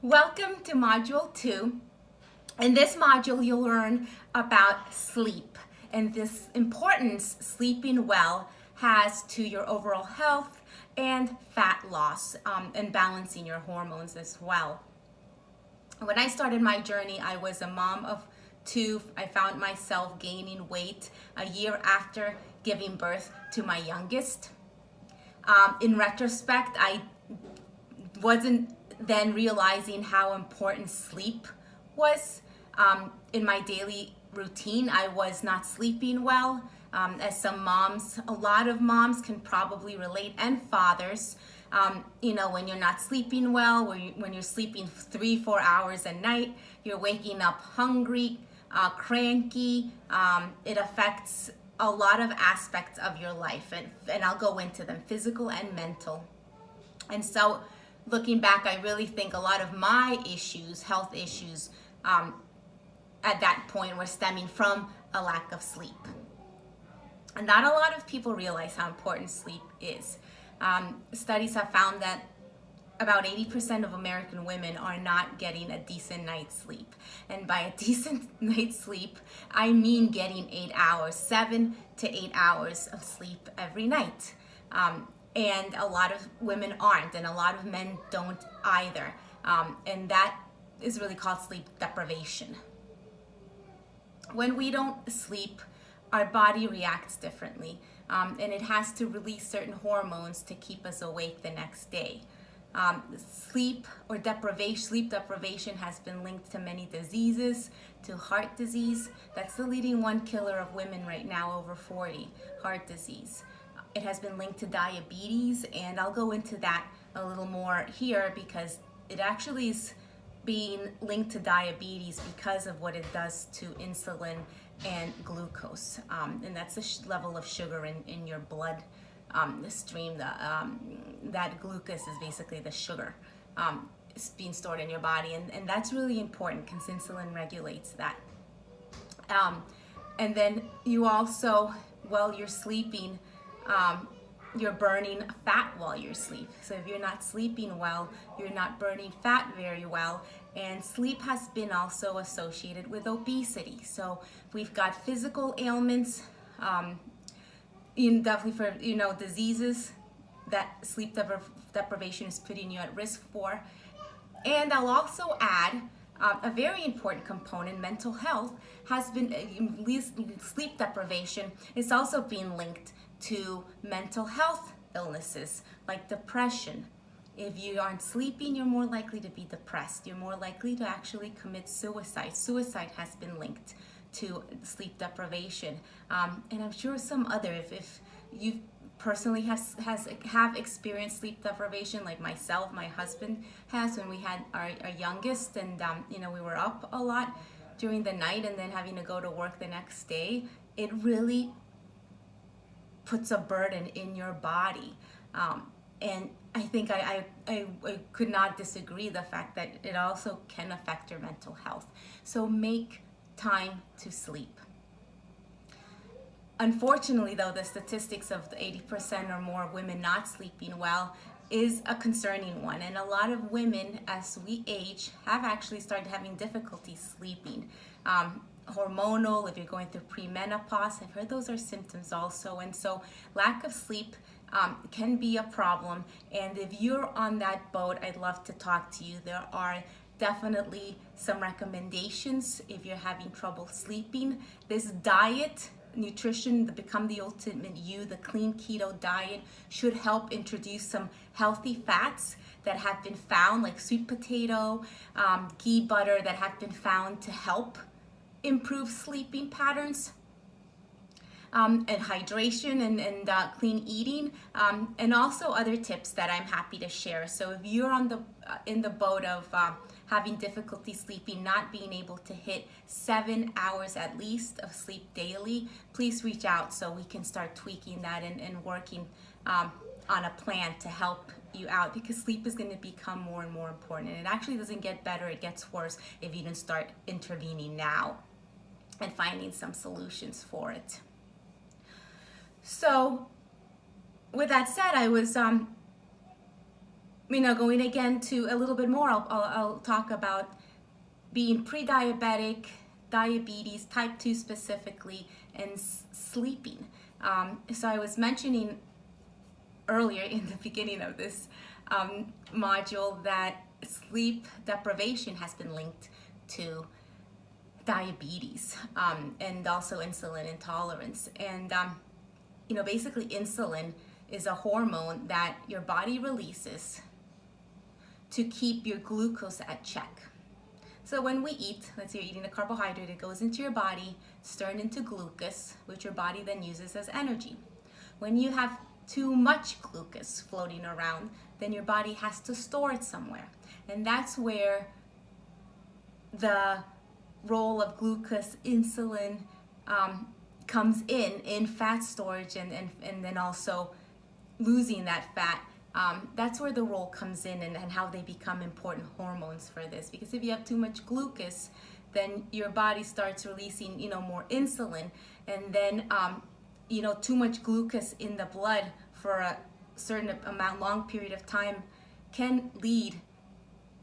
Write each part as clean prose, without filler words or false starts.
Welcome to Module 2. In this module, you'll learn about sleep and this importance sleeping well has to your overall health and fat loss and balancing your hormones as well. When I started my journey, I was a mom of two. I found myself gaining weight a year after giving birth to my youngest. In retrospect, I wasn't then realizing how important sleep was in my daily routine. I was not sleeping well. As some moms, a lot of moms can probably relate, and fathers, when you're not sleeping well, when you're sleeping 3-4 hours a night, you're waking up hungry, cranky. It affects a lot of aspects of your life, and I'll go into them, physical and mental. And so looking back, I really think a lot of my issues, health issues, at that point were stemming from a lack of sleep. And not a lot of people realize how important sleep is. Studies have found that about 80% of American women are not getting a decent night's sleep. And by a decent night's sleep, I mean getting 8 hours, 7 to 8 hours of sleep every night. And a lot of women aren't, and a lot of men don't either. And that is really called sleep deprivation. When we don't sleep, our body reacts differently, and it has to release certain hormones to keep us awake the next day. Sleep deprivation has been linked to many diseases, to heart disease. That's the leading one killer of women right now over 40, heart disease. It has been linked to diabetes, and I'll go into that a little more here because it actually is being linked to diabetes because of what it does to insulin and glucose. And that's the level of sugar in your blood stream. That glucose is basically the sugar. It's being stored in your body, and that's really important because insulin regulates that. And then you also, while you're sleeping, you're burning fat while you're asleep. So if you're not sleeping well, you're not burning fat very well. And sleep has been also associated with obesity. So we've got physical ailments, definitely for diseases that sleep deprivation is putting you at risk for. And I'll also add a very important component, mental health, has been sleep deprivation is also being linked to mental health illnesses like depression. If you aren't sleeping, you're more likely to be depressed. You're more likely to actually commit suicide. Suicide has been linked to sleep deprivation. And I'm sure some other, if you personally have experienced sleep deprivation like myself, my husband has when we had our youngest, and we were up a lot during the night and then having to go to work the next day, it really puts a burden in your body. And I think I could not disagree the fact that it also can affect your mental health. So make time to sleep. Unfortunately, though, the statistics of the 80% or more of women not sleeping well is a concerning one. And a lot of women, as we age, have actually started having difficulty sleeping. Hormonal, if you're going through premenopause, I've heard those are symptoms also. And so lack of sleep can be a problem. And if you're on that boat, I'd love to talk to you. There are definitely some recommendations if you're having trouble sleeping. This diet, nutrition, the Become the Ultimate You, the clean keto diet, should help introduce some healthy fats that have been found, like sweet potato, ghee butter, that have been found to help improve sleeping patterns, and hydration and clean eating, and also other tips that I'm happy to share. So if you're in the boat of having difficulty sleeping, not being able to hit 7 hours at least of sleep daily, please reach out so we can start tweaking that and working on a plan to help you out, because sleep is going to become more and more important. And it actually doesn't get better, it gets worse if you don't start intervening now and finding some solutions for it. So with that said, I was going again to a little bit more, I'll talk about being pre-diabetic, diabetes, type 2 specifically, and sleeping. So I was mentioning earlier in the beginning of this module that sleep deprivation has been linked to diabetes and also insulin intolerance. And basically insulin is a hormone that your body releases to keep your glucose at check. So when we eat, let's say you're eating a carbohydrate, it goes into your body, it's turned into glucose, which your body then uses as energy. When you have too much glucose floating around, then your body has to store it somewhere. And that's where the role of glucose, insulin comes in fat storage and then also losing that fat. That's where the role comes in and how they become important hormones for this. Because if you have too much glucose, then your body starts releasing, more insulin, and then, too much glucose in the blood for a certain long period of time can lead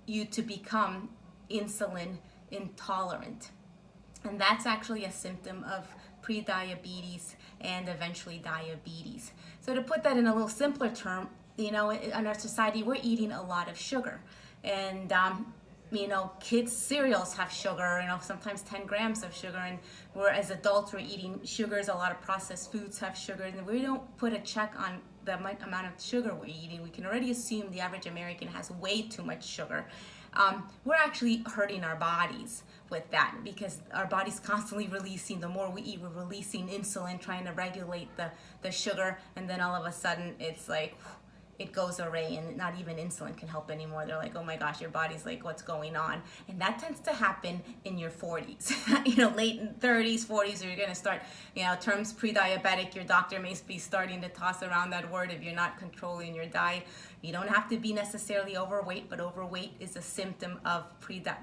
you to become insulin intolerant. And that's actually a symptom of pre-diabetes and eventually diabetes. So to put that in a little simpler term, in our society, we're eating a lot of sugar. And, kids' cereals have sugar, sometimes 10 grams of sugar. And we're, as adults, we're eating sugars. A lot of processed foods have sugar. And we don't put a check on the amount of sugar we're eating. We can already assume the average American has way too much sugar. We're actually hurting our bodies with that because our body's constantly releasing. The more we eat, we're releasing insulin, trying to regulate the sugar, and then all of a sudden it's like it goes away and not even insulin can help anymore. They're like, oh my gosh, your body's like, what's going on? And that tends to happen in your 40s, late 30s, 40s, or you're gonna start, terms pre-diabetic, your doctor may be starting to toss around that word if you're not controlling your diet. You don't have to be necessarily overweight, but overweight is a symptom of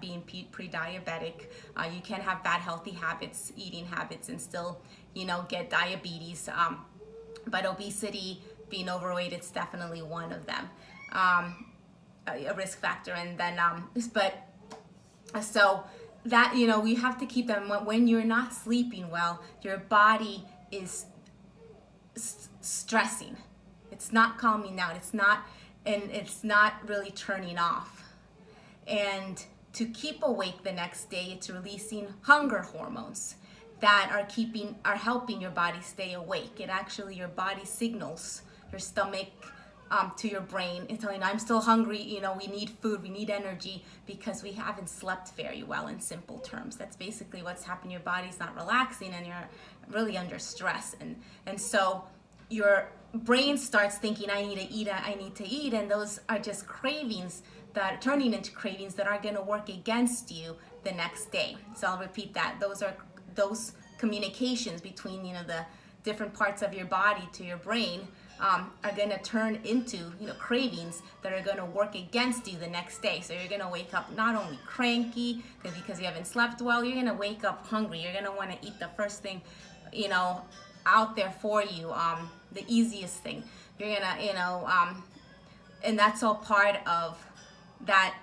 being pre-diabetic. You can have bad healthy habits, eating habits, and still, get diabetes. But obesity, being overweight, it's definitely one of them, a risk factor. And then, so that, we have to keep them when you're not sleeping well, your body is stressing. It's not calming down. It's not really turning off. And to keep awake the next day, it's releasing hunger hormones that are helping your body stay awake. It actually, your body signals your stomach to your brain. It's telling you, I'm still hungry, we need food, we need energy because we haven't slept very well, in simple terms. That's basically what's happening. Your body's not relaxing and you're really under stress. And so your brain starts thinking, I need to eat, and those are just cravings that are turning into cravings that are gonna work against you the next day. So I'll repeat that. Those communications between, the different parts of your body to your brain are going to turn into cravings that are going to work against you the next day. So you're going to wake up not only cranky because you haven't slept well, you're going to wake up hungry. You're going to want to eat the first thing out there for you, the easiest thing. You're going to and that's all part of that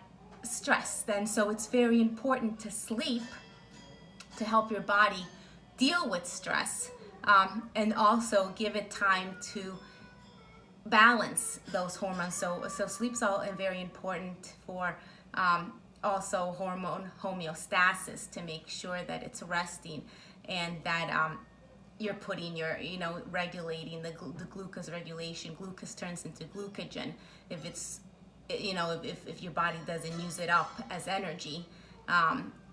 stress. Then so it's very important to sleep to help your body deal with stress, and also give it time to balance those hormones. So sleep's all very important for also hormone homeostasis, to make sure that it's resting and that you're putting your, regulating the glucose regulation. Glucose turns into glucagon if it's, if your body doesn't use it up as energy.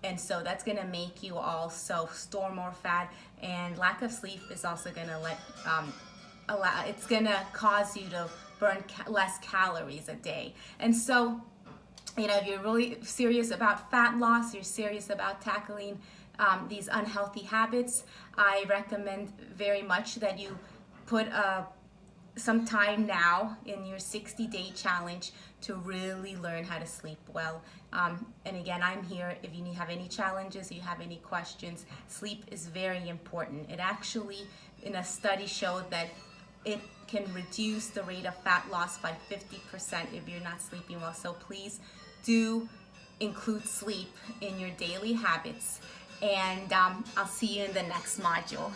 And so that's going to make you also store more fat, and lack of sleep is also going to it's going to cause you to burn less calories a day. And so, if you're really serious about fat loss, you're serious about tackling these unhealthy habits, I recommend very much that you put some time now in your 60-day challenge to really learn how to sleep well. And again, I'm here if you have any challenges, you have any questions. Sleep is very important. It actually, in a study, showed that it can reduce the rate of fat loss by 50% if you're not sleeping well. So please do include sleep in your daily habits. And I'll see you in the next module.